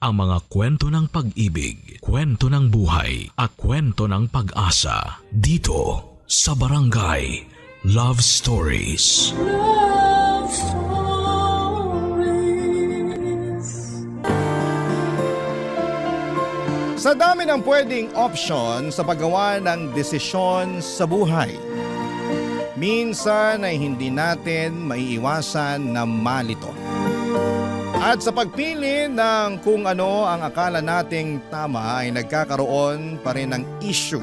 ang mga kwento ng pag-ibig, kwento ng buhay at kwento ng pag-asa dito sa Barangay Love Stories. Love Stories. Sa dami ng pwedeng option sa paggawa ng desisyon sa buhay, minsan ay hindi natin maiiwasan na malito. At sa pagpili ng kung ano ang akala nating tama ay nagkakaroon pa rin ng issue.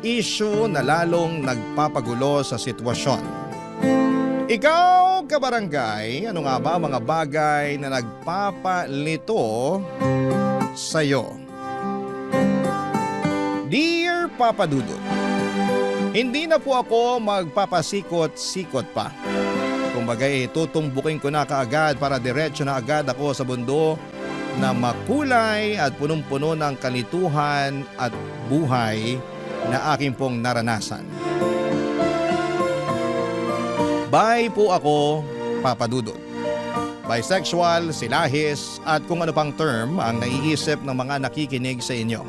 Issue na lalong nagpapagulo sa sitwasyon. Ikaw, kabarangay, ano nga ba mga bagay na nagpapalito sa'yo? Dear Papa Dudut, hindi na po ako magpapasikot-sikot pa. Kumbaga tutumbukin ko na kaagad para diretso na agad ako sa mundo na makulay at punong-puno ng kalituhan at buhay na aking pong naranasan. Bye po ako, Papa Dudut. Bisexual, silahis at kung ano pang term ang naiisip ng mga nakikinig sa inyo.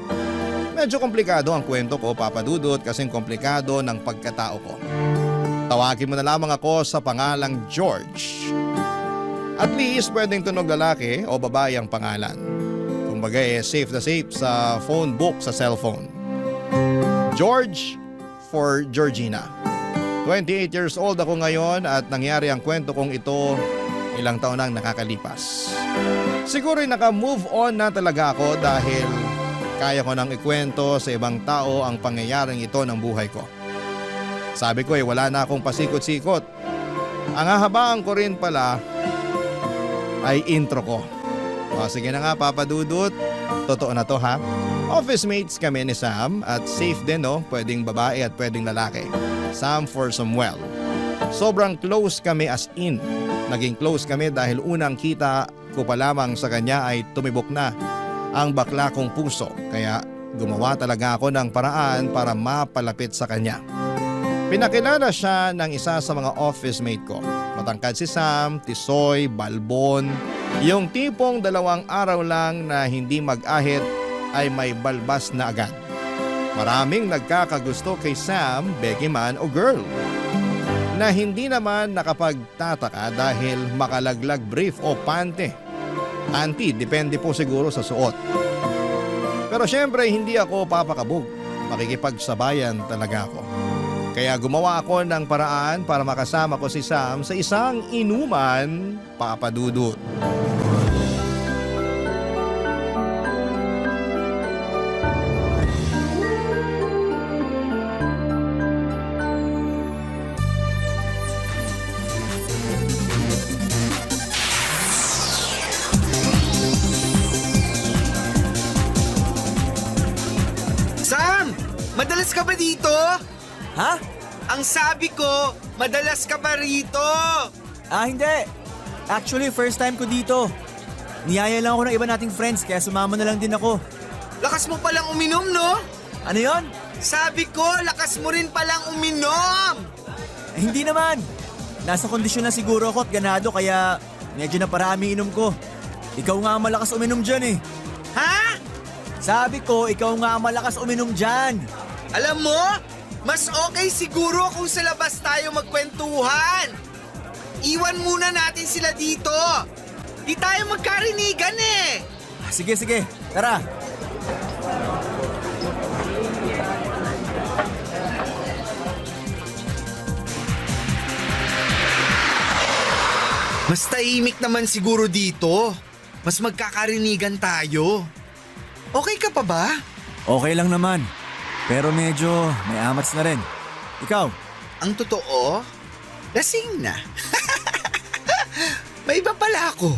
Medyo komplikado ang kwento ko, Papa Dudut, kasing komplikado ng pagkatao ko. Tawagin mo na lamang ako sa pangalang George. At least pwedeng tunog lalaki o babae ang pangalan. Kumbaga safe na safe sa phone book sa cellphone. George for Georgina. 28 years old ako ngayon at nangyari ang kwento kong ito ilang taon nang nakakalipas. Siguro'y naka-move on na talaga ako dahil kaya ko nang ikwento sa ibang tao ang pangyayaring ito ng buhay ko. Sabi ko wala na akong pasikot-sikot. Ang hahabaan ko rin pala ay intro ko. O sige na nga Papa Dudut, totoo na to ha. Office mates kami ni Sam at safe din no, pwedeng babae at pwedeng lalaki. Sam for Samuel. Sobrang close kami as in. Naging close kami dahil unang kita ko pa lamang sa kanya ay tumibok na ang bakla kong puso, kaya gumawa talaga ako ng paraan para mapalapit sa kanya. Pinakilala siya ng isa sa mga office mate ko. Matangkad si Sam, tisoy, balbon, yung tipong 2 araw lang na hindi mag-ahit ay may balbas na agad. Maraming nagkakagusto kay Sam, Becky man o girl, na hindi naman nakapagtataka dahil makalaglag brief o pante. Anti, depende po siguro sa suot. Pero syempre hindi ako papakabog. Makikipagsabayan talaga ako. Kaya gumawa ako ng paraan para makasama ko si Sam sa isang inuman, Papa Dudut. Madalas ka ba dito? Ha? Ang sabi ko, madalas ka ba rito? Hindi. Actually, first time ko dito. Niyaya lang ako ng iba nating friends kaya sumama na lang din ako. Lakas mo palang uminom, no? Ano yon? Sabi ko, lakas mo rin palang uminom! Hindi naman. Nasa kondisyon na siguro ako at ganado kaya medyo naparami inom ko. Ikaw nga ang malakas uminom dyan eh. Ha? Sabi ko, ikaw nga ang malakas uminom dyan. Alam mo, mas okay siguro kung sa labas tayo magkwentuhan. Iwan muna natin sila dito. Di tayo magkarinigan eh. Sige, tara. Mas tahimik naman siguro dito. Mas magkakarinigan tayo. Okay ka pa ba? Okay lang naman. Pero medyo may amats na rin. Ikaw? Ang totoo, lasing na. May iba pala ako.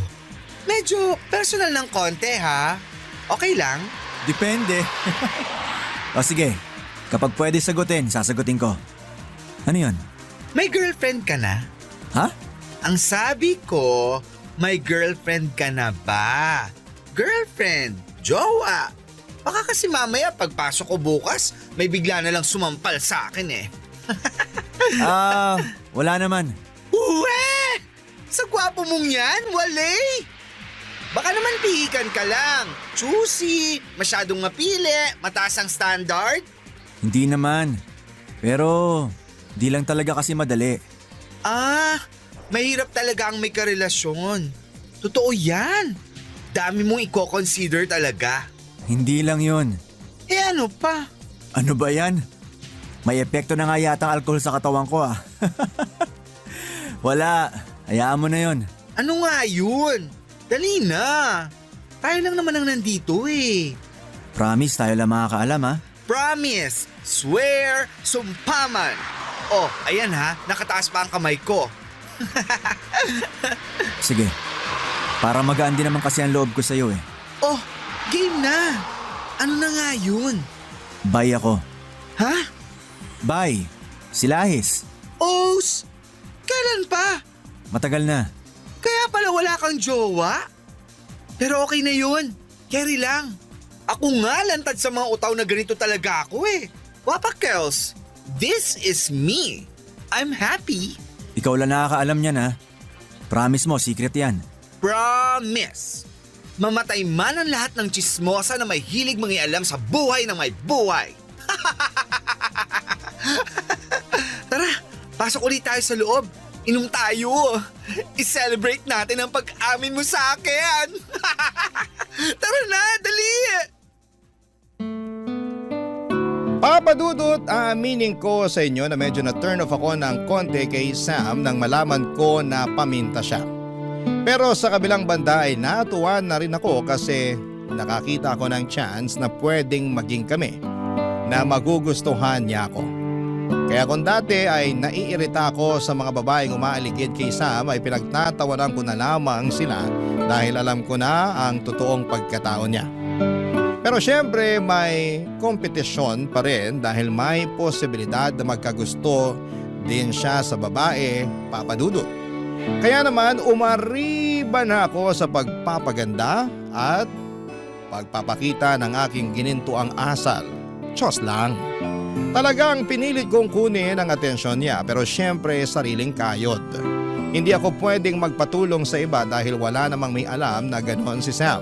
Medyo personal ng konti ha. Okay lang? Depende. O sige, kapag pwede sagutin, sasagutin ko. Ano yun? May girlfriend ka na? Ha? Ang sabi ko, may girlfriend ka na ba? Girlfriend, jowa. Baka kasi mamaya pagpasok ko bukas, may bigla na lang sumampal sa akin eh. Wala naman. Uwe! Sa gwapo mong yan, wale! Baka naman pihikan ka lang. Choosy, masyadong mapili, mataas ang standard. Hindi naman. Pero di lang talaga kasi madali. Mahirap talaga ang may karelasyon. Totoo yan. Dami mong i-consider talaga. Hindi lang yun. Ano pa? Ano ba yan? May epekto na nga yata ang alcohol sa katawan ko ah. Wala, hayaan mo na yun. Ano nga yun? Dali na. Tayo lang naman ang nandito eh. Promise tayo lang makakaalam ha. Promise, swear, sumpaman. Oh, ayan ha, nakataas pa ang kamay ko. Sige, para magaan din naman kasi ang loob ko sa'yo eh. Oh, game na. Ano na nga yun? Bye ako. Ha? Bye. Silahis. Os, kailan pa? Matagal na. Kaya pala wala kang jowa? Pero okay na yun. Carry lang. Ako nga lantad sa mga utaw na ganito talaga ako eh. Wapa Kels, this is me. I'm happy. Ikaw lang nakakaalam niyan ha. Promise mo, secret yan. Promise. Mamatay man ang lahat ng chismosa na may hilig mangialam sa buhay ng may buhay. Tara, pasok ulit tayo sa loob. Inom tayo. I-celebrate natin ang pag-amin mo sa akin. Tara na, dali. Papa Dudut, aaminin ko sa inyo na medyo na-turn off ako ng konti kay Sam nang malaman ko na paminta siya. Pero sa kabilang banda ay natuwa na rin ako kasi nakakita ako ng chance na pwedeng maging kami, na magugustuhan niya ako. Kaya kung dati ay naiirita ako sa mga babaeng umaaligid kay Sam, ay pinagtatawanan ko na lamang sila dahil alam ko na ang totoong pagkatao niya. Pero syempre may kompetisyon pa rin dahil may posibilidad na magkagusto din siya sa babae, Papa Dudut. Kaya naman umariba na ako sa pagpapaganda at pagpapakita ng aking ginintuang asal. Diyos lang. Talagang pinilit kong kunin ang atensyon niya pero syempre sariling kayod. Hindi ako pwedeng magpatulong sa iba dahil wala namang may alam na ganon si Sam.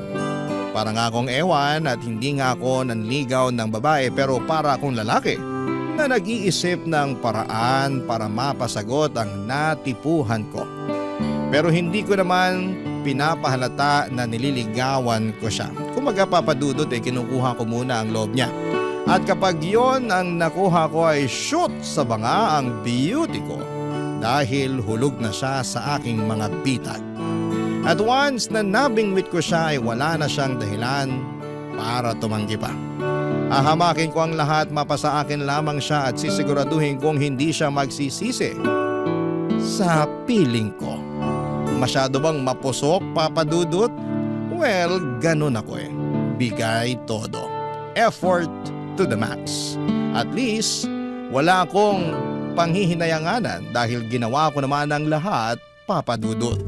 Para nga akong ewan at hindi nga ako nanligaw ng babae pero para akong lalaki na nag-iisip ng paraan para mapasagot ang natipuhan ko. Pero hindi ko naman pinapahalata na nililigawan ko siya. Kumaga Papa Dudut ay kinukuha ko muna ang loob niya. At kapag yon ang nakuha ko ay shoot sa banga ang beauty ko dahil hulog na siya sa aking mga bitag. At once na nabingwit ko siya ay wala na siyang dahilan para tumanggi pa. Ahamakin ko ang lahat, mapasa akin lamang siya at sisiguraduhin kong hindi siya magsisisi sa piling ko. Masyado bang mapusok, Papa Dudut? Well, ganun ako eh. Bigay todo. Effort to the max. At least, wala akong panghihinayanganan dahil ginawa ko naman ang lahat, Papa Dudut.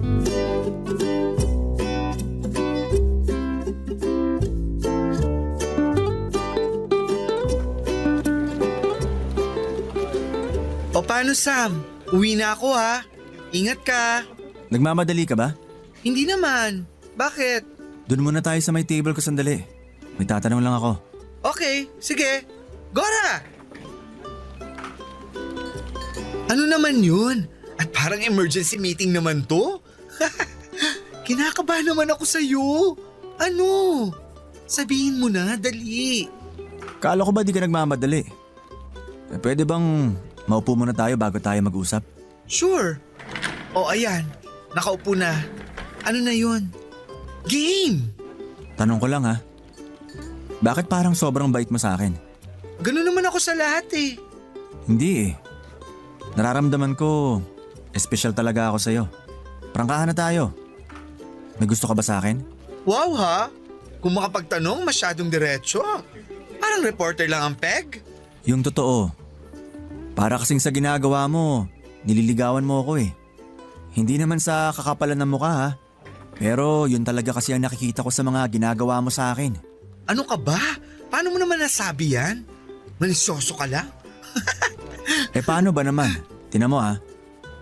O paano Sam? Uwi na ako ha. Ingat ka. Nagmamadali ka ba? Hindi naman. Bakit? Doon muna tayo sa may table ko sandali. May tatanong lang ako. Okay, sige. Gora! Ano naman yun? At parang emergency meeting naman to? Kinakabahan naman ako sa'yo. Ano? Sabihin mo na, dali. Kala ko ba di ka nagmamadali? Pwede bang maupo muna tayo bago tayo mag-usap? Sure. O ayan, nakaupo na. Ano na yun? Game! Tanong ko lang ha. Bakit parang sobrang bait mo sa akin? Ganun naman ako sa lahat eh. Hindi eh. Nararamdaman ko, espesyal talaga ako sa'yo. Prangkahan na tayo. May gusto ka ba sa akin? Wow ha? Kung makapagtanong, masyadong diretso. Parang reporter lang ang peg. Yung totoo. Para kasing sa ginagawa mo, nililigawan mo ako eh. Hindi naman sa kakapalan ng mukha ha. Pero yun talaga kasi ang nakikita ko sa mga ginagawa mo sa akin. Ano ka ba? Paano mo naman nasabi yan? Malisyoso ka lang? Paano ba naman? Tinan mo ha.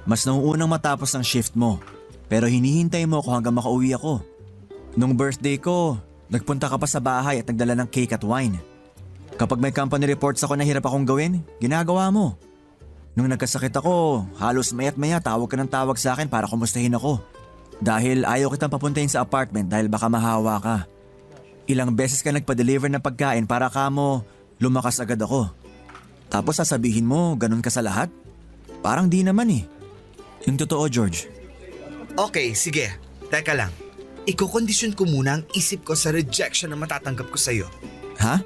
Mas nauunang matapos ang shift mo. Pero hinihintay mo ako hanggang makauwi ako. Nung birthday ko, nagpunta ka pa sa bahay at nagdala ng cake at wine. Kapag may company reports ako na hirap akong gawin, ginagawa mo. Nung nagkasakit ako, halos maya't maya tawag ka ng tawag sa akin para kumustahin ako. Dahil ayaw kitang papuntahin sa apartment dahil baka mahawa ka. Ilang beses ka nagpa-deliver ng pagkain para kamo lumakas agad ako. Tapos sasabihin mo, ganun ka sa lahat? Parang di naman eh. Yung totoo, George. Okay, sige. Teka lang. Iko-condition ko muna ang isip ko sa rejection na matatanggap ko sa'yo. Ha?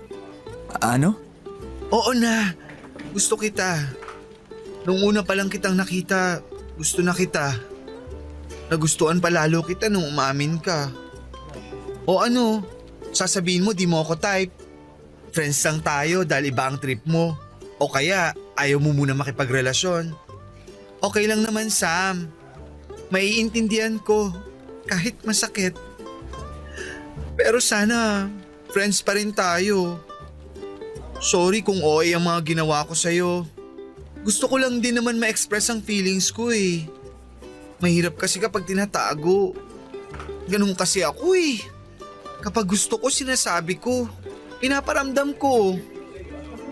Ano? Oo na. Gusto kita. Nung una pa lang kitang nakita, gusto na kita. Nagustuhan pa lalo kita nung umamin ka. O ano, sasabihin mo di mo ako type. Friends lang tayo dahil iba ang trip mo. O kaya ayaw mo muna makipagrelasyon. Okay lang naman, Sam. Maiintindihan ko kahit masakit. Pero sana friends pa rin tayo. Sorry kung OA ang mga ginawa ko sa'yo. Gusto ko lang din naman ma-express ang feelings ko eh. Mahirap kasi kapag tinatago. Ganun kasi ako eh. Kapag gusto ko sinasabi ko, pinaparamdam ko.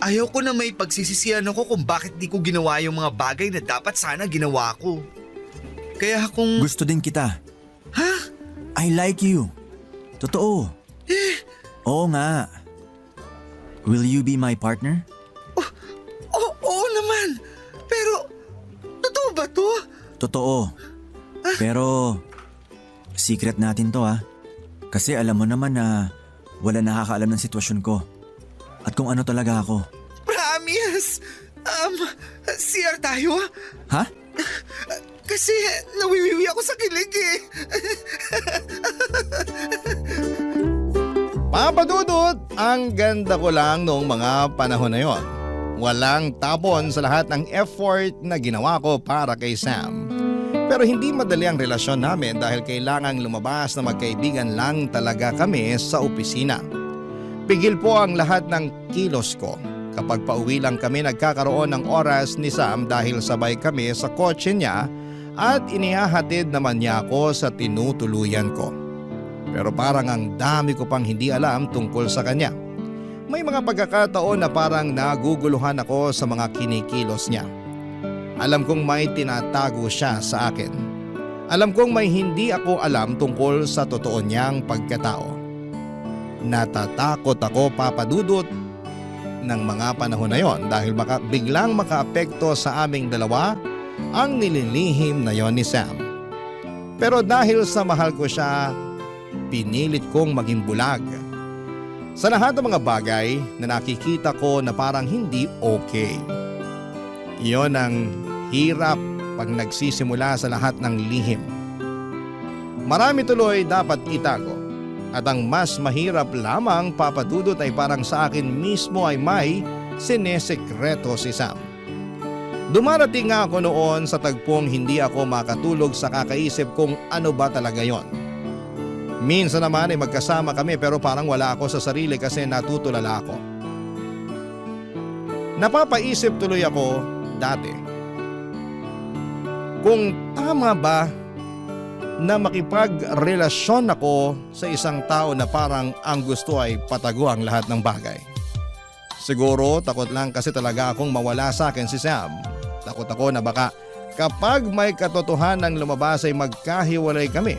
Ayaw ko na may pagsisisihan ako kung bakit di ko ginawa yung mga bagay na dapat sana ginawa ko. Kaya kung… Gusto din kita. Ha? I like you. Totoo. Oo nga. Will you be my partner? Oo naman. Pero, totoo ba to? Totoo. Pero, secret natin to ha. Kasi alam mo naman na wala nakakaalam ng sitwasyon ko. At kung ano talaga ako. Promise! CR tayo? Ha? Kasi nawiwiwi ako sa kilig eh. Papa Dudut, ang ganda ko lang noong mga panahon na yon. Walang tapon sa lahat ng effort na ginawa ko para kay Sam. Pero hindi madali ang relasyon namin dahil kailangang lumabas na magkaibigan lang talaga kami sa opisina. Pigil po ang lahat ng kilos ko. Kapag pauwi lang kami nagkakaroon ng oras ni Sam dahil sabay kami sa kotse niya at inihahatid naman niya ako sa tinutuluyan ko. Pero parang ang dami ko pang hindi alam tungkol sa kanya. May mga pagkakataon na parang naguguluhan ako sa mga kinikilos niya. Alam kong may tinatago siya sa akin. Alam kong may hindi ako alam tungkol sa totoo niyang pagkatao. Natatakot ako, Papa Dudut, ng mga panahon na yon dahil baka biglang makaapekto sa aming dalawa ang nililihim na yon ni Sam. Pero dahil sa mahal ko siya, pinilit kong maging bulag. Sa lahat ng mga bagay na nakikita ko na parang hindi okay. Iyon ang hirap pag nagsisimula sa lahat ng lihim. Marami tuloy dapat itago. At ang mas mahirap lamang, Papa Dudut, ay parang sa akin mismo ay may sinesekreto si Sam. Dumarating nga ako noon sa tagpong hindi ako makatulog sa kakaisip kung ano ba talaga yon. Minsan naman ay magkasama kami pero parang wala ako sa sarili kasi natutulala ako. Napapaisip tuloy ako dati kung tama ba na makipagrelasyon ako sa isang tao na parang ang gusto ay patago ang lahat ng bagay. Siguro takot lang kasi talaga akong mawala sa akin si Sam. Takot ako na baka kapag may katotohanan lumabas ay magkahiwalay kami.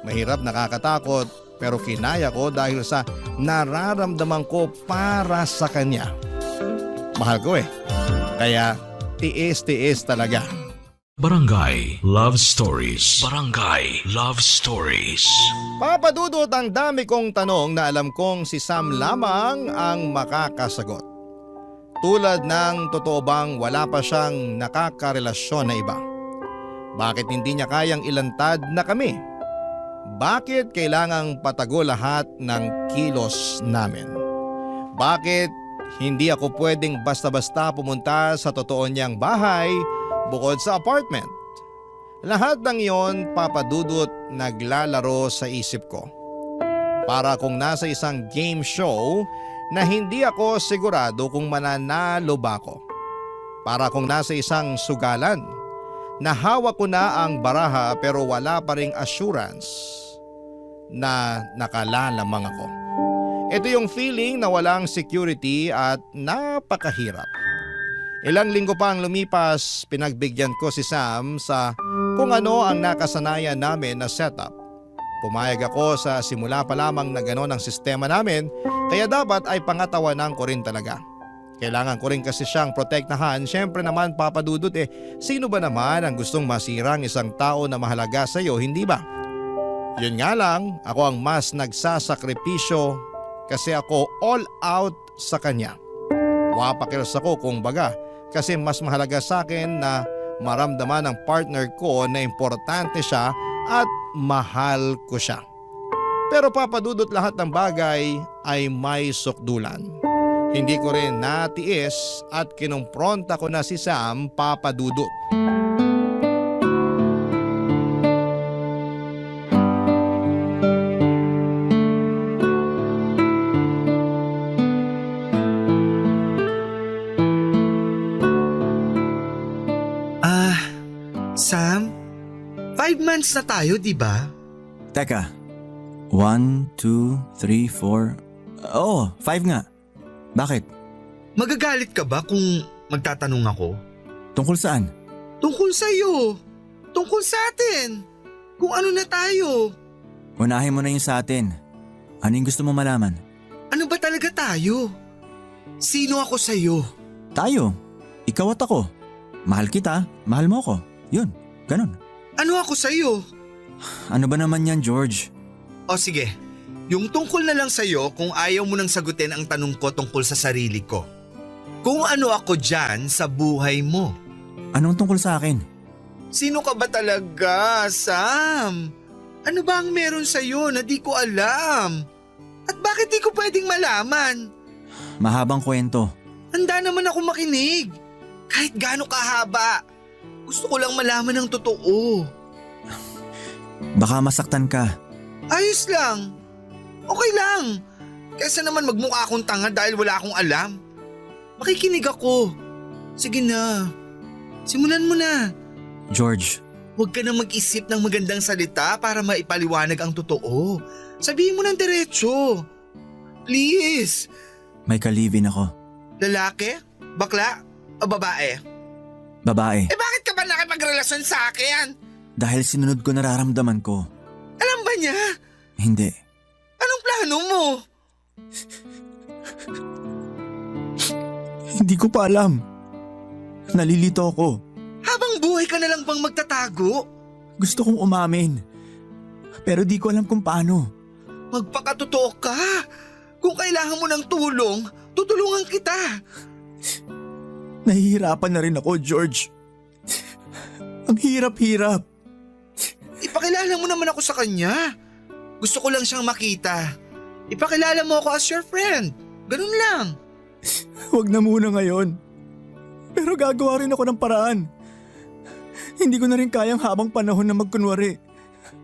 Mahirap, nakakatakot, pero kinaya ko dahil sa nararamdaman ko para sa kanya. Mahal ko eh. Kaya tiis-tiis talaga. Barangay Love Stories. Barangay Love Stories. Papa Dudut, ang dami kong tanong na alam kong si Sam lamang ang makakasagot. Tulad ng totoo bang wala pa siyang nakakarelasyon na iba? Bakit hindi niya kayang ilantad na kami? Bakit kailangang patago lahat ng kilos namin? Bakit hindi ako pwedeng basta-basta pumunta sa totoo niyang bahay bukod sa apartment? Lahat ng iyon, Papa Dudut, naglalaro sa isip ko. Para kung nasa isang game show na hindi ako sigurado kung mananalo ba ako. Para kung nasa isang sugalan na hawak ko na ang baraha pero wala pa ring assurance na nakalalamang ako. Ito yung feeling na walang security at napakahirap. Ilang linggo pa ang lumipas, pinagbigyan ko si Sam sa kung ano ang nakasanayan namin na setup. Pumayag ako sa simula pa lamang na gano'n ang sistema namin, kaya dapat ay pangatawanan ko rin talaga. Kailangan ko rin kasi siyang protektahan. Siyempre naman papadudot sino ba naman ang gustong masirang isang tao na mahalaga sa iyo, hindi ba? Yun nga lang, ako ang mas nagsasakripisyo kasi ako all out sa kanya. Wapakilos ako kung baga kasi mas mahalaga sa akin na maramdaman ng partner ko na importante siya at mahal ko siya. Pero papadudot lahat ng bagay ay may sukdulan. Hindi ko rin natiis at kinumpronta ko na si Sam, papadudot. Sam, 5 months na tayo, di ba? Teka, 1, 2, 3, 4… Oo, 5 nga. Bakit? Magagalit ka ba kung magtatanong ako? Tungkol saan? Tungkol sa'yo. Tungkol sa atin. Kung ano na tayo. Unahin mo na yung sa atin. Ano yung gusto mo malaman? Ano ba talaga tayo? Sino ako sa'yo? Tayo. Ikaw at ako. Mahal kita, mahal mo ko. Yun, ganun. Ano ako sa'yo? Ano ba naman yan, George? O sige, yung tungkol na lang sa'yo kung ayaw mo nang sagutin ang tanong ko tungkol sa sarili ko. Kung ano ako dyan sa buhay mo. Anong tungkol sa akin? Sino ka ba talaga, Sam? Ano ba ang meron sa'yo na di ko alam? At bakit di ko pwedeng malaman? Mahabang kwento. Handa naman ako makinig. Kahit gaano kahaba. Gusto ko lang malaman ang totoo. Baka masaktan ka. Ayos lang. Okay lang. Kaysa naman magmukha akong tanga dahil wala akong alam. Makikinig ako. Sige na. Simulan mo na. George, Huwag ka na mag-isip ng magandang salita para maipaliwanag ang totoo. Sabihin mo ng diretso. Please. may kalivin ako. Lalaki? Bakla? O babae? Babae. Bakit ka ba nakipagrelasyon sa akin? Dahil sinunod ko nararamdaman ko. Alam ba niya? Hindi. Anong plano mo? Hindi ko pa alam. Nalilito ako. Habang buhay ka na lang bang magtatago? Gusto kong umamin. Pero di ko alam kung paano. Magpakatotoo ka. Kung kailangan mo ng tulong, tutulungan kita. Nahihirapan na rin ako, George. Ang hirap-hirap. Ipakilala mo naman ako sa kanya. Gusto ko lang siyang makita. Ipakilala mo ako as your friend. Ganun lang. Huwag na muna ngayon. Pero gagawa rin ako ng paraan. Hindi ko na rin kayang habang panahon na magkunwari.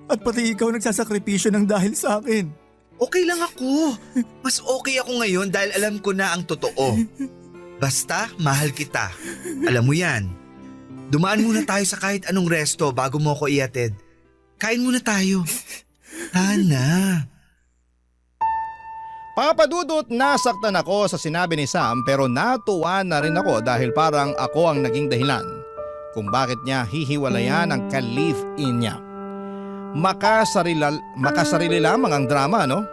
At pati ikaw nagsasakripisyo ng dahil sa akin. Okay lang ako. Mas okay ako ngayon dahil alam ko na ang totoo. Basta mahal kita. Alam mo yan. Dumaan muna tayo sa kahit anong resto bago mo ako iatid. Kain muna tayo. Hana. Papadudot, nasaktan ako sa sinabi ni Sam pero natuwa na rin ako dahil parang ako ang naging dahilan kung bakit niya hihiwalayan ang ka-live-in niya. Makasarili lamang ang drama, no?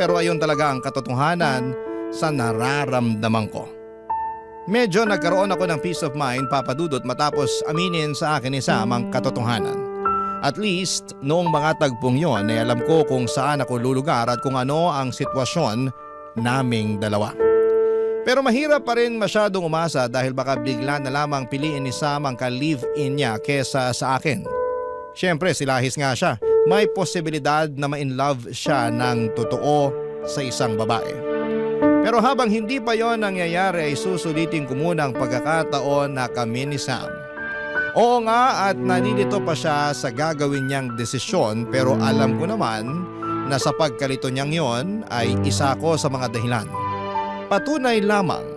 Pero ayon talaga ang katotohanan sa nararamdaman ko. Medyo nagkaroon ako ng peace of mind, papadudot, matapos aminin sa akin ni Sam ang katotohanan. At least noong mga tagpong yon ay alam ko kung saan ako lulugar at kung ano ang sitwasyon naming dalawa. Pero mahirap pa rin masyadong umasa dahil baka bigla na lamang piliin ni Sam ang ka-live-in niya kesa sa akin. Siyempre silahis nga siya, may posibilidad na ma-inlove siya ng totoo sa isang babae. Pero habang hindi pa yon nangyayari ay susulitin ko muna ang pagkakataon na kami ni Sam. Oo nga at nalilito pa siya sa gagawin niyang desisyon pero alam ko naman na sa pagkalito niyang yon ay isa ko sa mga dahilan. Patunay lamang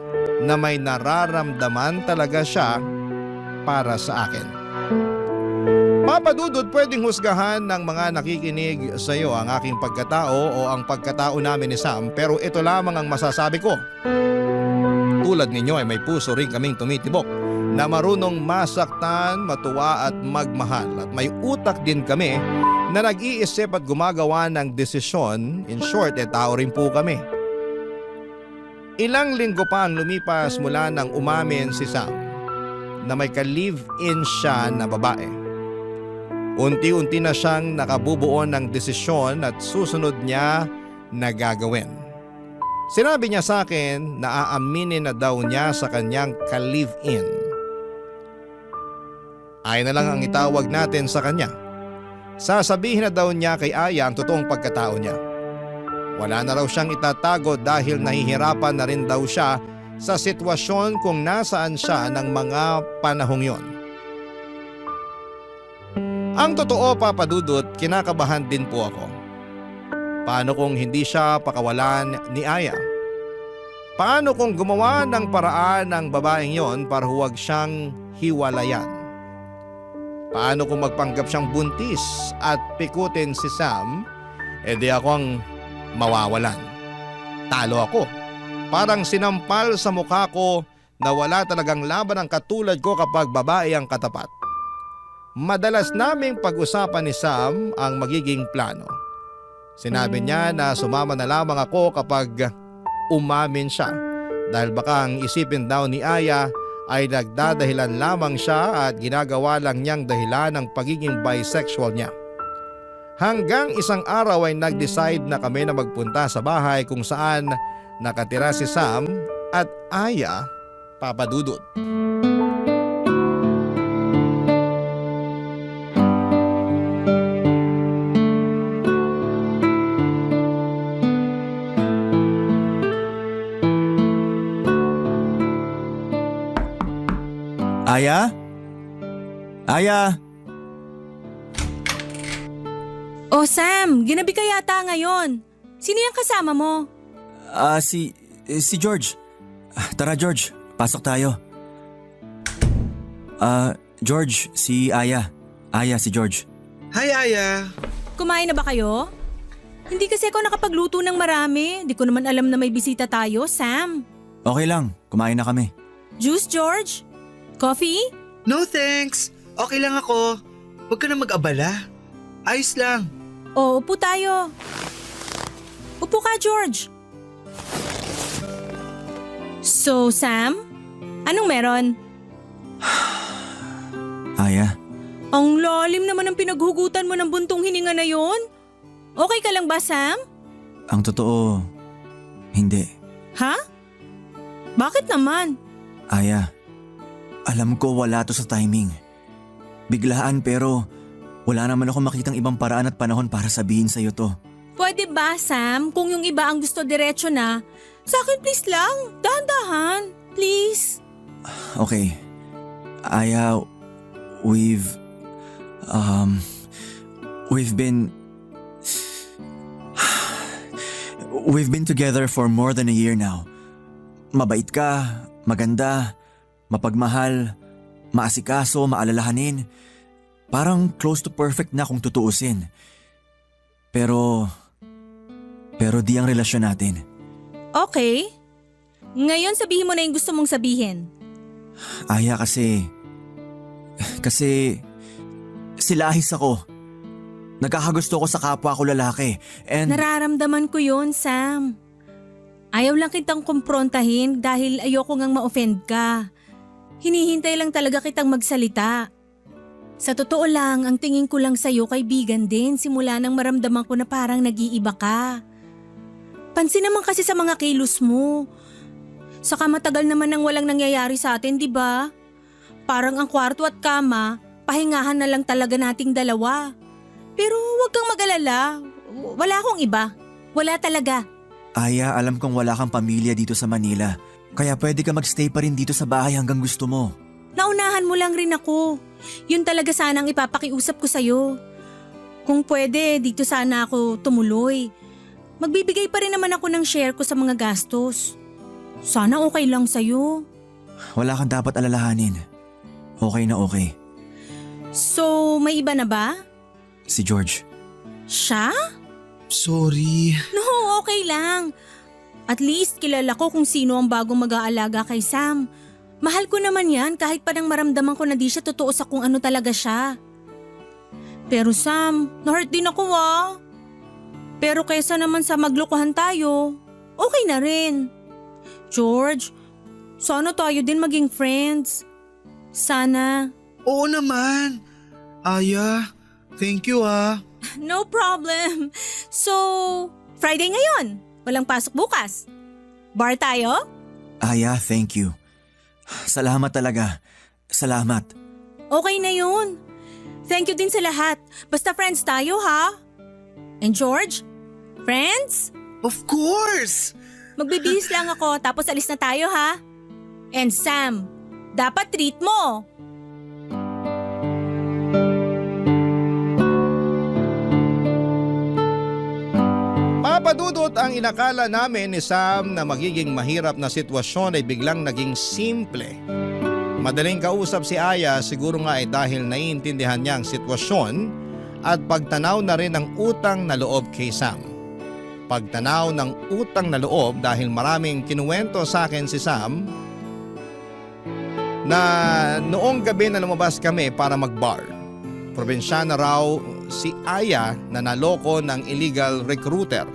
na may nararamdaman talaga siya para sa akin. Papa Dudut, pwedeng husgahan ng mga nakikinig sa iyo ang aking pagkatao o ang pagkatao namin ni Sam, pero ito lamang ang masasabi ko. Tulad ninyo ay may puso rin kaming tumitibok na marunong masaktan, matuwa at magmahal, at may utak din kami na nag-iisip at gumagawa ng desisyon. In short, tao rin po kami. Ilang linggo pa ang lumipas mula nang umamin si Sam na may ka-live-in siya na babae. Unti-unti na siyang nakabubuo ng desisyon at susunod niya na gagawin. Sinabi niya sa akin na aaminin na daw niya sa kanyang ka-live-in. Ay na lang ang itawag natin sa kanya. Sasabihin na daw niya kay Aya ang totoong pagkatao niya. Wala na raw siyang itatago dahil nahihirapan na rin daw siya sa sitwasyon kung nasaan siya ng mga panahong yon. Ang totoo, Papa Dudut, kinakabahan din po ako. Paano kung hindi siya pakawalan ni Aya? Paano kung gumawa ng paraan ng babaeng yon para huwag siyang hiwalayan? Paano kung magpanggap siyang buntis at pikutin si Sam, di ako ang mawawalan? Talo ako. Parang sinampal sa mukha ko na wala talagang laban ang katulad ko kapag babae ang katapat. Madalas naming pag-usapan ni Sam ang magiging plano. Sinabi niya na sumama na lamang ako kapag umamin siya dahil baka ang isipin daw ni Aya ay nagdadahilan lamang siya at ginagawa lang niyang dahilan ng pagiging bisexual niya. Hanggang isang araw ay nag-decide na kami na magpunta sa bahay kung saan nakatira si Sam at Aya, Papa Dudut. Aya? Aya? Oh Sam, ginabi ka yata ngayon. Sino yung kasama mo? Si George. Tara George, pasok tayo. George, si Aya. Aya, si George. Hi, Aya. Kumain na ba kayo? Hindi kasi ako nakapagluto ng marami. Di ko naman alam na may bisita tayo, Sam. Okay lang, kumain na kami. Juice, George? Coffee? No thanks. Okay lang ako. Huwag ka na mag-abala. Ayos lang. O, upo tayo. Upo ka, George. So, Sam? Anong meron? Aya, Ang lalim naman ang pinaghugutan mo ng buntong hininga na yon. Okay ka lang ba, Sam? ang totoo, hindi. Ha? Bakit naman? Aya, alam ko wala to sa timing. Biglaan pero wala naman ako makitang ibang paraan at panahon para sabihin sa'yo to. Pwede ba, Sam? Kung yung iba ang gusto diretso na, sa akin please lang, dahan-dahan, please. Okay. Aya, we've been together for more than a year now. Mabait ka, maganda, mapagmahal, maasikaso, maalalahanin. Parang close to perfect na kung tutuusin. Pero di ang relasyon natin. Okay. Ngayon sabihin mo na yung gusto mong sabihin. Aya, kasi silahis ako. Nagkakagusto ko sa kapwa ko lalaki. And Nararamdaman ko yon, Sam. Ayaw lang kitang kumprontahin dahil ayoko ngang ma-offend ka. Hinihintay lang talaga kitang magsalita. Sa totoo lang, ang tingin ko lang sa'yo kaibigan din simula nang maramdaman ko na parang nag-iiba ka. Pansin naman kasi sa mga kilos mo. Saka matagal naman nang walang nangyayari sa atin, di ba? Parang ang kwarto at kama, pahingahan na lang talaga nating dalawa. Pero huwag kang mag-alala. Wala akong iba. Wala talaga. Aya, alam kong wala kang pamilya dito sa Manila. Kaya pwede ka magstay pa rin dito sa bahay hanggang gusto mo. Naunahan mo lang rin ako. Yun talaga sana ang ipapakiusap ko sa'yo. Kung pwede, dito sana ako tumuloy. Magbibigay pa rin naman ako ng share ko sa mga gastos. Sana okay lang sa'yo. Wala kang dapat alalahanin. Okay na okay. So, may iba na ba? Si George. Siya? Sorry. No, okay lang. At least kilala ko kung sino ang bagong mag-aalaga kay Sam. Mahal ko naman yan kahit parang maramdaman ko na di siya totoo sa kung ano talaga siya. Pero Sam, na-hurt din ako Pero kaysa naman sa maglokohan tayo, okay na rin. George, sana tayo din maging friends. Sana. Oo naman. Aya, thank you No problem. So, Friday ngayon. Walang pasok bukas. Bar tayo? Aya, thank you. Salamat talaga. Salamat. Okay na yun. Thank you din sa lahat. Basta friends tayo ha? And George? Friends? Of course! Magbibihis lang ako tapos alis na tayo ha? And Sam, dapat treat mo. Papadudot, ang inakala namin ni Sam na magiging mahirap na sitwasyon ay biglang naging simple. Madaling kausap si Aya, siguro nga ay dahil naiintindihan niya ang sitwasyon at pagtanaw na rin ng utang na loob kay Sam. Pagtanaw ng utang na loob dahil maraming kinuwento sa akin si Sam na noong gabi na lumabas kami para mag-bar. Probinsyana raw si Aya na naloko ng illegal recruiter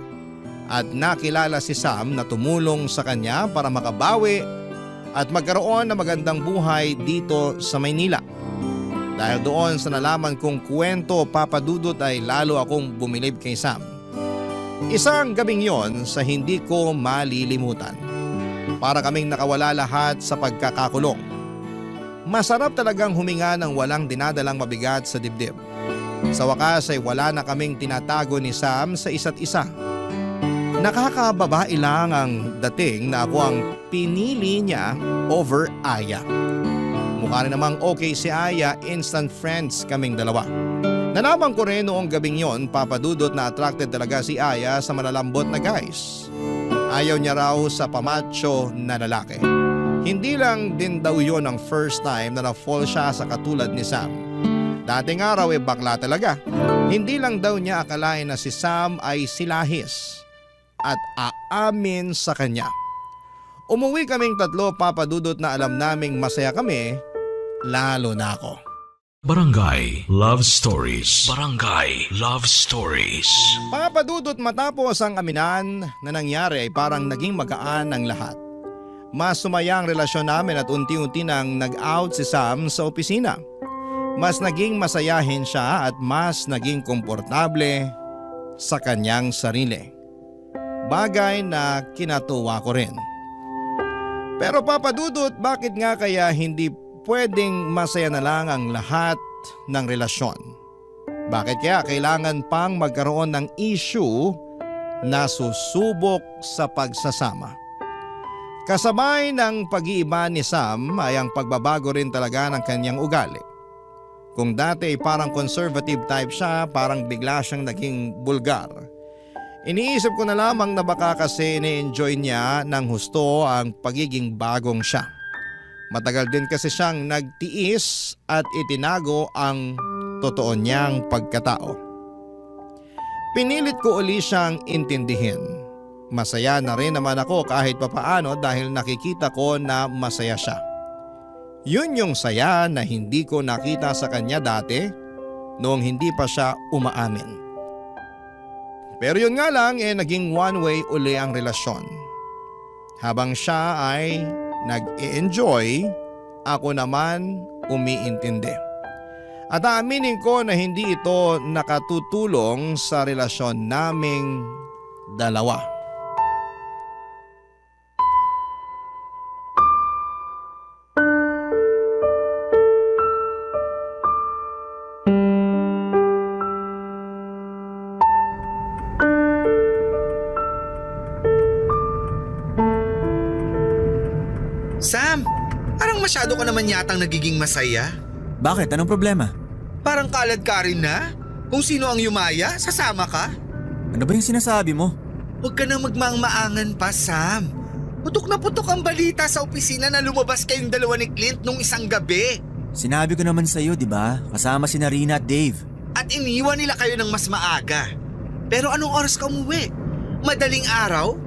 at nakilala si Sam na tumulong sa kanya para makabawi at magkaroon ng magandang buhay dito sa Maynila. Dahil doon sa nalaman kong kwento, Papadudot, ay lalo akong bumilib kay Sam. Isang gabing yon sa hindi ko malilimutan. Para kaming nakawala lahat sa pagkakakulong. Masarap talagang huminga ng walang dinadalang mabigat sa dibdib. Sa wakas ay wala na kaming tinatago ni Sam sa isa't isa. Nakakababae lang ang dating na ako ang pinili niya over Aya. Mukha rin namang okay si Aya, instant friends kaming dalawa. Nalaman ko rin noong gabing yon, Papadudot, na attracted talaga si Aya sa malalambot na guys. Ayaw niya raw sa pamacho na lalaki. Hindi lang din daw yon ang first time na na-fall siya sa katulad ni Sam. Dati nga raw bakla talaga. Hindi lang daw niya akalain na si Sam ay silahis at aamin sa kanya. Umuwi kaming tatlo, Papadudot, na alam naming masaya kami, lalo na ako. Barangay Love Stories. Barangay Love Stories. Papadudot, matapos ang aminan na nangyari ay parang naging magaan ang lahat. Mas sumaya ang relasyon namin at unti-unti nang nag-out si Sam sa opisina. Mas naging masayahin siya at mas naging komportable sa kanyang sarili. Bagay na kinatuwa ko rin. Pero Papadudot, bakit nga kaya hindi pwedeng masaya na lang ang lahat ng relasyon? Bakit kaya kailangan pang magkaroon ng issue na susubok sa pagsasama? Kasabay ng pag-iiba ni Sam ay ang pagbabago rin talaga ng kanyang ugali. Kung dati parang conservative type siya, parang bigla siyang naging bulgar. Iniisip ko na lamang na baka kasi ni-enjoy niya ng husto ang pagiging bagong siya. Matagal din kasi siyang nagtiis at itinago ang totoo niyang pagkatao. Pinilit ko uli siyang intindihin. Masaya na rin naman ako kahit papaano dahil nakikita ko na masaya siya. Yun yung saya na hindi ko nakita sa kanya dati noong hindi pa siya umaamin. Pero yun nga lang naging one way uli ang relasyon. Habang siya ay nag-e-enjoy, ako naman umiintindi. At aaminin ko na hindi ito nakatutulong sa relasyon naming dalawa. Sam, parang masyado ka naman yatang nagiging masaya. Bakit? Anong problema? Parang kalad ka rin na. Kung sino ang yumaya, sasama ka. Ano ba yung sinasabi mo? Huwag ka na magmaang-maangan pa, Sam. Putok na putok ang balita sa opisina na lumabas kayong dalawa ni Clint nung isang gabi. Sinabi ko naman sa'yo, di ba? Kasama si Rina at Dave. At iniwan nila kayo ng mas maaga. Pero anong oras ka umuwi? Madaling araw?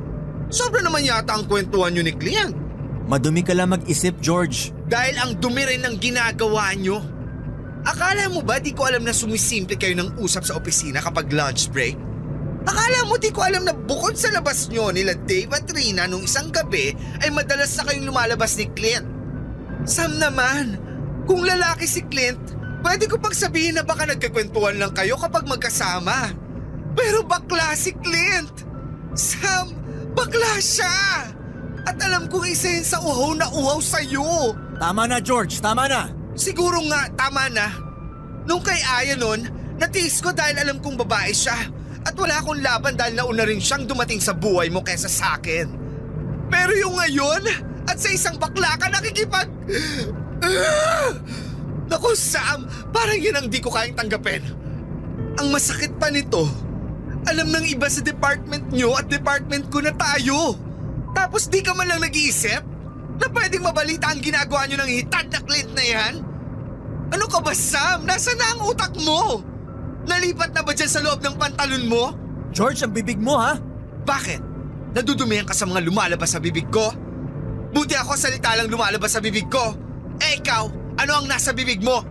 Sobra naman yata ang kwentuhan nyo ni Clint. Madumi ka lang mag-isip, George. Dahil ang dumi rin ng ginagawa nyo. Akala mo ba di ko alam na sumisimple kayo ng usap sa opisina kapag lunch break? Akala mo di ko alam na bukod sa labas nyo nila Dave at Rina nung isang gabi ay madalas na kayong lumalabas ni Clint? Sam naman, kung lalaki si Clint, pwede ko pang sabihin na baka nagkakwentuhan lang kayo kapag magkasama. Pero bakla si Clint! Sam, bakla siya! At alam kong isa yun sa uhaw na uhaw sa'yo. Tama na, George. Tama na. Siguro nga, tama na. Nung kay Aya nun, natiis ko dahil alam kong babae siya. At wala akong laban dahil nauna rin siyang dumating sa buhay mo kaysa sa akin. Pero yung ngayon, at sa isang bakla ka nakikipag... Naku Sam, parang yun ang di ko kayang tanggapin. Ang masakit pa nito, alam ng iba sa department nyo at department ko na tayo. Tapos di ka man lang nag-iisip na pwedeng mabalita ang ginagawa nyo ng hitad na Clint na yan? Ano ka ba Sam? Nasaan na ang utak mo? Nalipat na ba dyan sa loob ng pantalon mo? George, ang bibig mo, ha? Bakit? Nadudumihan ka sa mga lumalabas sa bibig ko? Buti ako salita lang lumalabas sa bibig ko. Eh ikaw, ano ang nasa bibig mo?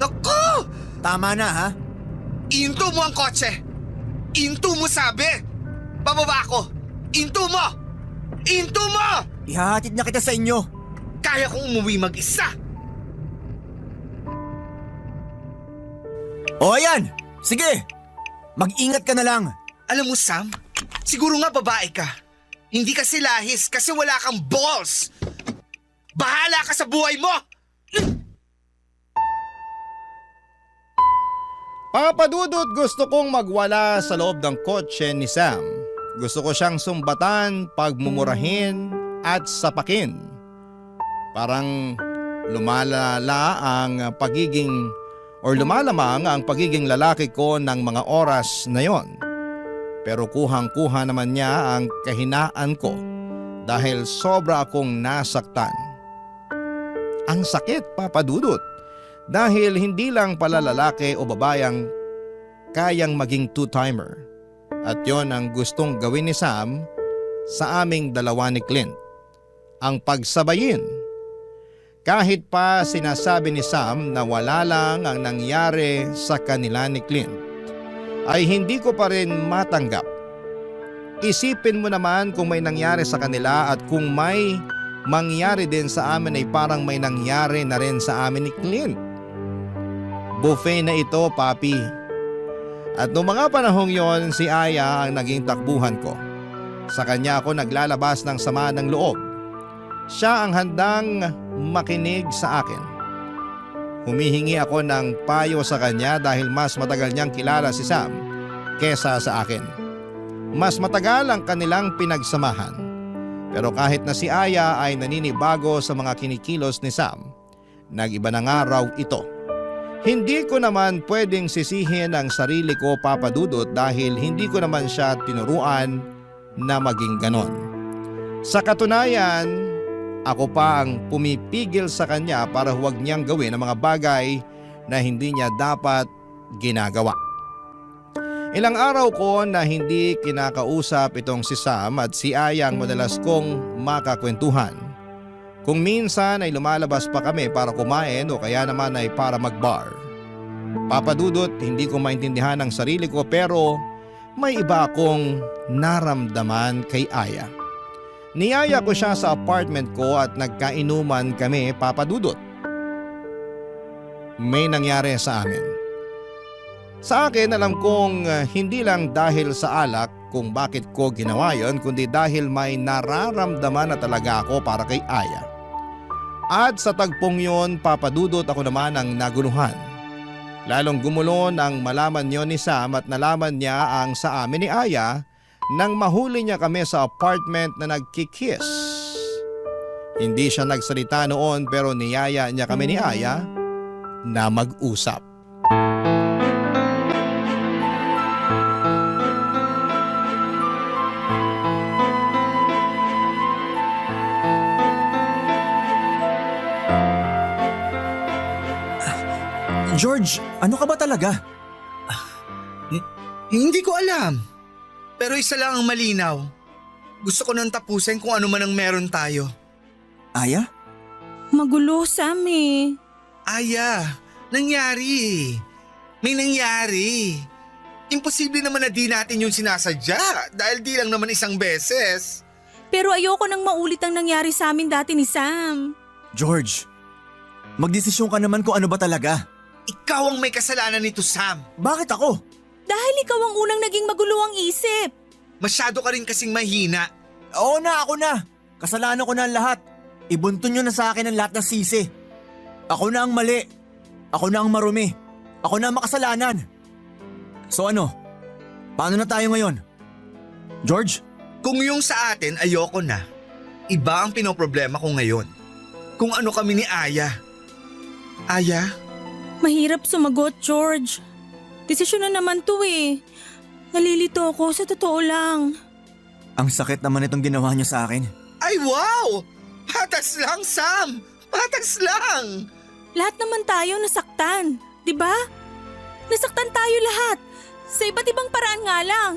Naku! Tama na, ha? Into mo ang kotse! Into mo sabi! Pababa ako! Into mo! Into mo! Ihahatid na kita sa inyo. Kaya kong umuwi mag-isa! O ayan! Sige! Mag-ingat ka na lang. Alam mo Sam, siguro nga babae ka. Hindi ka silahis kasi wala kang balls! Bahala ka sa buhay mo! Papadudot, gusto kong magwala sa loob ng kotse ni Sam. Gusto ko siyang sumbatan, pagmumurahin at sapakin. Parang lumalamang ang pagiging lalaki ko ng mga oras na yon. Pero kuhang-kuha naman niya ang kahinaan ko dahil sobra akong nasaktan. Ang sakit, Papadudot, dahil hindi lang pala lalaki o babayang kayang maging two-timer. At yon ang gustong gawin ni Sam sa aming dalawa ni Clint. Ang pagsabayin. Kahit pa sinasabi ni Sam na wala lang ang nangyari sa kanila ni Clint, ay hindi ko pa rin matanggap. Isipin mo naman kung may nangyari sa kanila at kung may mangyari din sa amin ay parang may nangyari na rin sa amin ni Clint. Buffet na ito, papi. At noong mga panahong yon, si Aya ang naging takbuhan ko. Sa kanya ako naglalabas ng sama ng loob. Siya ang handang makinig sa akin. Humihingi ako ng payo sa kanya dahil mas matagal niyang kilala si Sam kesa sa akin. Mas matagal ang kanilang pinagsamahan. Pero kahit na si Aya ay naninibago sa mga kinikilos ni Sam, nag-iba na nga raw ito. Hindi ko naman pwedeng sisihin ang sarili ko, Papadudot, dahil hindi ko naman siya tinuruan na maging ganon. Sa katunayan, ako pa ang pumipigil sa kanya para huwag niyang gawin ang mga bagay na hindi niya dapat ginagawa. Ilang araw ko na hindi kinakausap itong si Sam at si Aya ang madalas kong makakwentuhan. Kung minsan ay lumalabas pa kami para kumain o kaya naman ay para magbar. Papadudot, hindi ko maintindihan ang sarili ko pero may iba akong naramdaman kay Aya. Niyaya ko siya sa apartment ko at nagkainuman kami, Papadudot. May nangyari sa amin. Sa akin alam kong hindi lang dahil sa alak kung bakit ko ginawa yon, kundi dahil may nararamdaman na talaga ako para kay Aya. At sa tagpong yon, Papadudot, ako naman ang naguluhan. Lalong gumulo nang malaman yon ni Sam at nalaman niya ang sa amin ni Aya nang mahuli niya kami sa apartment na nagkikiss. Hindi siya nagsalita noon pero niyaya niya kami ni Aya na mag-usap. George, ano ka ba talaga? Hindi ko alam. Pero isa lang ang malinaw. Gusto ko nang tapusin kung ano man ang meron tayo. Aya? Magulo, Sam eh. Aya, nangyari. May nangyari. Imposible naman na di natin yung sinasadya dahil di lang naman isang beses. Pero ayoko nang maulit ang nangyari sa amin dati ni Sam. George, magdesisyon ka naman kung ano ba talaga. Ikaw ang may kasalanan nito, Sam. Bakit ako? Dahil ikaw ang unang naging magulo ang isip. Masyado ka rin kasing mahina. Oo na, ako na. Kasalanan ko na ang lahat. Ibuntun nyo na sa akin ang lahat ng sisi. Ako na ang mali. Ako na ang marumi. Ako na ang makasalanan. So ano? Paano na tayo ngayon? George? Kung yung sa atin, ayoko na. Iba ang pinoproblema ko ngayon. Kung ano kami ni Aya. Aya? Mahirap sumagot, George. Desisyon na naman to eh. Nalilito ako sa totoo lang. Ang sakit naman itong ginawa nyo sa akin. Ay wow! Patas lang, Sam! Patas lang! Lahat naman tayo nasaktan, di ba? Nasaktan tayo lahat. Sa iba't ibang paraan nga lang.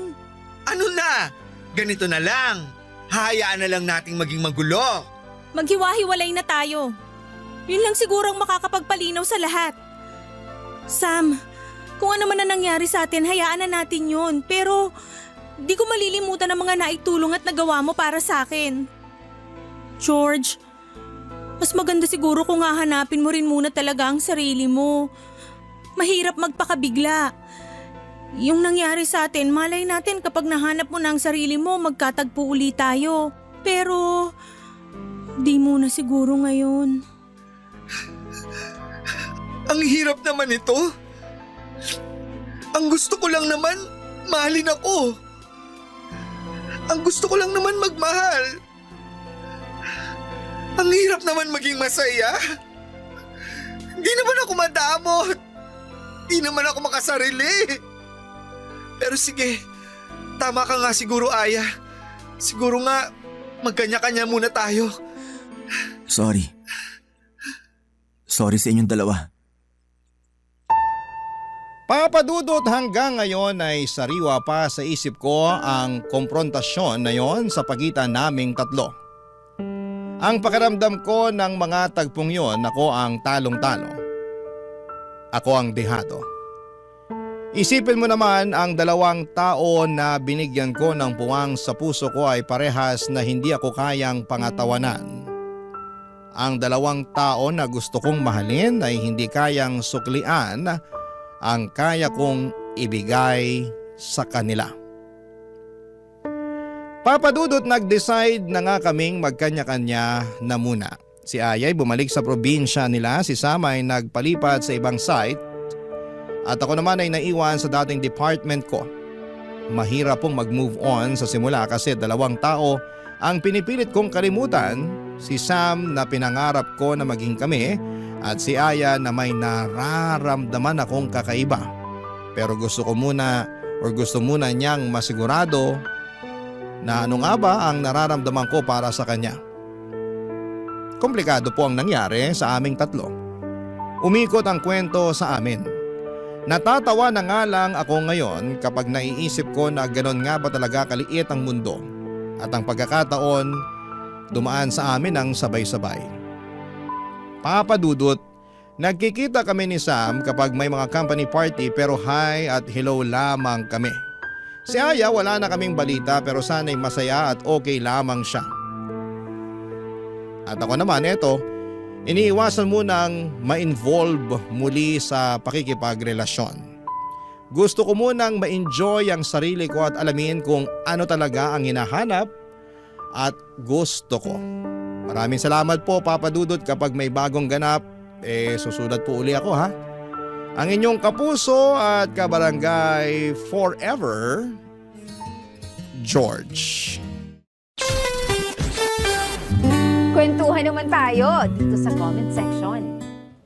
Ano na? Ganito na lang. Hahayaan na lang nating maging magulo. Maghiwa-hiwalay na tayo. Yun lang siguro ang makakapagpalinaw sa lahat. Sam, kung ano man na nangyari sa atin, hayaan na natin yun. Pero di ko malilimutan ang mga naitulong at nagawa mo para sa akin. George, mas maganda siguro kung hahanapin mo rin muna talaga ang sarili mo. Mahirap magpakabigla. Yung nangyari sa atin, malay natin kapag nahanap mo na ang sarili mo, magkatagpo uli tayo. Pero di muna siguro ngayon. Ang hirap naman ito. Ang gusto ko lang naman, mahalin ako. Ang gusto ko lang naman magmahal. Ang hirap naman maging masaya. Di naman ako madamot. Di naman ako makasarili. Pero sige, tama ka nga siguro, Aya. Siguro nga, magkanya-kanya muna tayo. Sorry. Sorry sa inyong dalawa. Papadudot, hanggang ngayon ay sariwa pa sa isip ko ang komprontasyon na yon sa pagitan naming tatlo. Ang pakiramdam ko ng mga tagpong yon, ako ang talong-talo. Ako ang dehado. Isipin mo naman, ang dalawang tao na binigyan ko ng puwang sa puso ko ay parehas na hindi ako kayang pangatawanan. Ang dalawang tao na gusto kong mahalin ay hindi kayang suklian ang kaya kong ibigay sa kanila. Papadudot, nag-decide na nga kaming magkanya-kanya na muna. Si Aya ay bumalik sa probinsya nila, si Sam ay nagpalipat sa ibang site, at ako naman ay naiwan sa dating department ko. Mahirap pong mag-move on sa simula kasi dalawang tao ang pinipilit kong kalimutan, si Sam na pinangarap ko na maging kami, at si Aya na may nararamdaman akong kakaiba. Pero gusto muna niyang masigurado na ano nga ba ang nararamdaman ko para sa kanya. Komplikado po ang nangyari sa aming tatlo. Umikot ang kwento sa amin. Natatawa na nga lang ako ngayon kapag naiisip ko na gano'n nga ba talaga kaliit ang mundo at ang pagkakataon dumaan sa amin ng sabay-sabay. Papadudot, nagkikita kami ni Sam kapag may mga company party pero hi at hello lamang kami. Si Aya wala na kaming balita pero sana'y masaya at okay lamang siya. At ako naman eto, iniiwasan munang ma-involve muli sa pakikipagrelasyon. Gusto ko munang ma-enjoy ang sarili ko at alamin kung ano talaga ang hinahanap at gusto ko. Maraming salamat po, Papa Dudut, kapag may bagong ganap, susulat po uli ako, ha? Ang inyong kapuso at kabarangay forever, George. Kwentuhan naman tayo dito sa comment section.